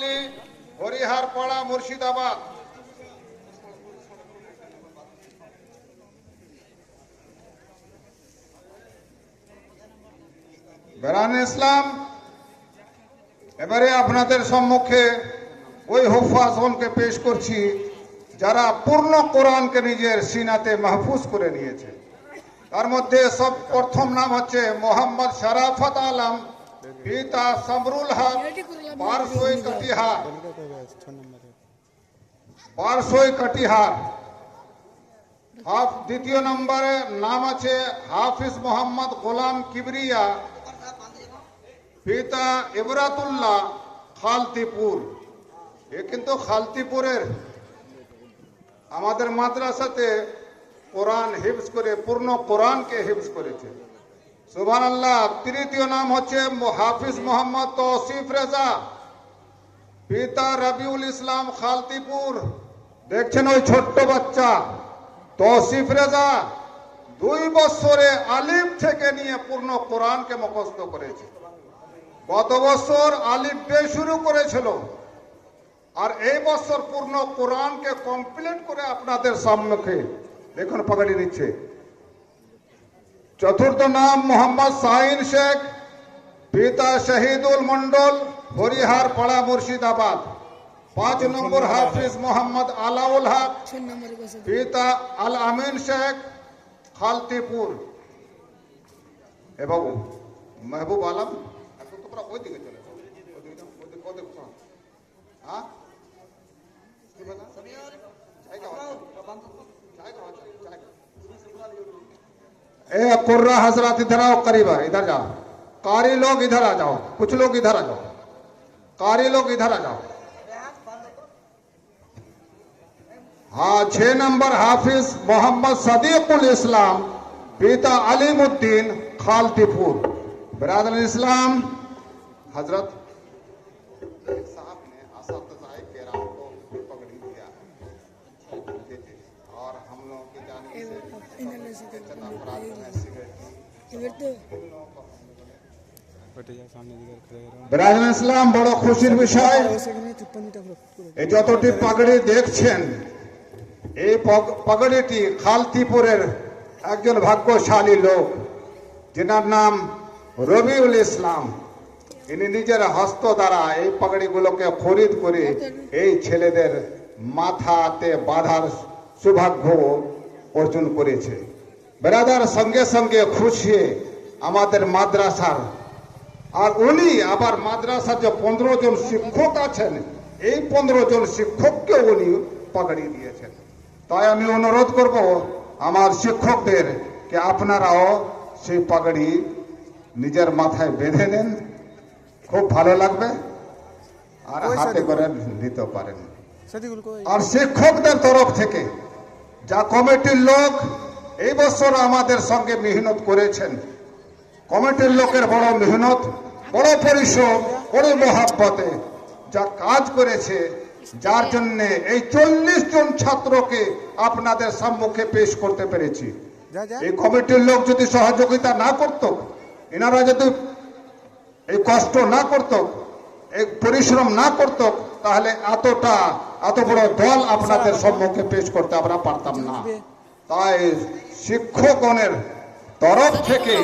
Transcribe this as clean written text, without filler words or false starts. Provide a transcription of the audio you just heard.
Colony, Hariharpara, Murshidabad. বেরান ইসলাম, এবারে আপনাদের সম্মুখে ওই হুফাজগণকে পেশ করছি যারা পূর্ণ কোরআনকে নিজের সিনাতে মাহফুজ করে নিয়েছে। তার মধ্যে সব প্রথম নাম হচ্ছে মোহাম্মদ শরাফত আলম, পিতা সমরুল হক, পারসোই কটিহার। দ্বিতীয় নম্বরে নাম আছে হাফিজ মোহাম্মদ গোলাম কিবরিয়া, পিতা ইবরাতুল্লাহ, খালতিপুর। এ কিন্তু খালতিপুরের আমাদের মাদ্রাসাতে কোরআন হিফজ করে পূর্ণ কোরআনকে হিফজ করেছে, সুবহানাল্লাহ। তৃতীয় নাম হচ্ছে হাফিজ মোহাম্মদ তৌসিফ রেজা, পিতা রবিউল ইসলাম, খালতিপুর। দেখছেন ওই ছোট্ট বাচ্চা তৌসিফ রেজা 2 বছরে আলিফ থেকে নিয়ে পূর্ণ কোরআনকে মুখস্থ করেছে। গত বছর আলিফ বে শুরু করেছিল, আর এই বছর পূর্ণ কোরআনকে কমপ্লিট করে আপনাদের সম্মুখে দেখুন পাগড়ি দিচ্ছে। চতুর্থ নাম মোহাম্মদ শাহিন শেখ, পিতা শহীদুল মন্ডল, হরিহরপাড়া, মুর্শিদাবাদ। 5 নম্বর হাফিজ মোহাম্মদ আলাউল হক, পিতা আল আমিন শেখ, খালতিপুর। এ বাবু মেহবুব আলম, এখন তোমরা ওই দিকে চলে যাও। হ্যাঁ कुर्रा हजरत इधर आओ, करीब है, इधर जाओ। कारी लोग इधर आ जाओ, कुछ लोग इधर आ जाओ, कारी लोग इधर आ जाओ। हाँ, 6 नंबर हाफिज मोहम्मद सदीकुल इस्लाम, पिता अलीमुद्दीन, खालतीपुर। बिरादर इस्लाम, हजरत साहब ने असतज़ाए किराम को पगड़ी दिया और हम लोगों की जानिब से বিরাজমান ইসলাম, বড় খুশির বিষয় এই যতটি পাগড়ি দেখছেন, এই পাগড়িটি খালতিপুরের একজন ভাগ্যশালী লোক, যেনার নাম রবিউল ইসলাম। ইনি নিজের হস্ত দ্বারা এই পাগড়িগুলোকে খরিদ করে এই ছেলেদের মাথাতে বাঁধার সৌভাগ্য অর্জন করেছে। বেরাদার সঙ্গে সঙ্গে খুশি আমাদের মাদ্রাসার, আর উনি আবার মাদ্রাসার যে 15 জন শিক্ষক আছেন, এই 15 জন শিক্ষককে উনি পাগড়ি দিয়েছেন। তাই আমি অনুরোধ করব আমার শিক্ষকদের যে আপনারাও সেই পাগড়ি নিজের মাথায় বেঁধে নেন, খুব ভালো লাগবে, আর হাতে করে নিতে পারেন। আর শিক্ষকদের তরফ থেকে যা কমিটির লোক এই বছর আমাদের সঙ্গে মেহনত করেছেন, কমিটির লোকের বড় মেহনত, বড় পরিশ্রম, বড় মহাব্বতে যা কাজ করেছে, যার জন্য এই 40 জন ছাত্রকে আপনাদের সম্মুখে পেশ করতে পেরেছি। এই কমিটির লোক যদি সহযোগিতা না করত, এনারা যদি এই কষ্ট না করত, এই পরিশ্রম না করত, তাহলে এত বড় দল আপনাদের সম্মুখে পেশ করতে আমরা পারতাম না। তাই শিক্ষকগণের তরফ থেকে